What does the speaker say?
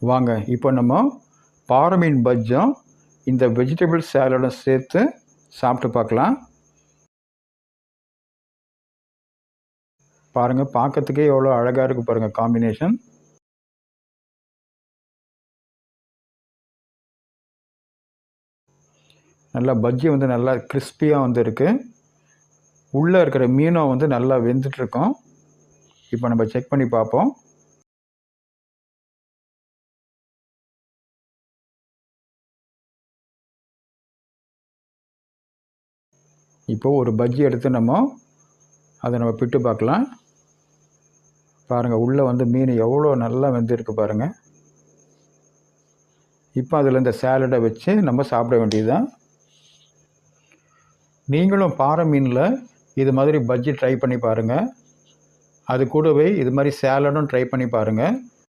வாங்க இப்போ நம்ம பாறை மீன் பஜ்ஜும் இந்த வெஜிடபிள் சாலடும் சேர்த்து சாப்பிட்டு பார்க்கலாம். பாருங்கள், பார்க்கறதுக்கே எவ்வளோ அழகாக இருக்குது பாருங்கள் காம்பினேஷன். நல்லா பஜ்ஜி வந்து நல்லா கிறிஸ்பியாக வந்து இருக்குது. உள்ளே இருக்கிற மீனும் வந்து நல்லா வெந்துட்டுருக்கோம். இப்போ நம்ம செக் பண்ணி பார்ப்போம். இப்போது ஒரு பஜ்ஜி எடுத்து அதை நம்ம பிட்டு பார்க்கலாம். பாருங்கள், உள்ளே வந்து மீன் எவ்வளோ நல்லா வெந்திருக்கு பாருங்கள். இப்போ அதில் இந்த சேலடை வச்சு நம்ம சாப்பிட வேண்டியது தான். நீங்களும் பாறை மீனில் இது மாதிரி பஜ்ஜி ட்ரை பண்ணி பாருங்கள். அது கூடவே இது மாதிரி சேலடும் ட்ரை பண்ணி பாருங்கள்.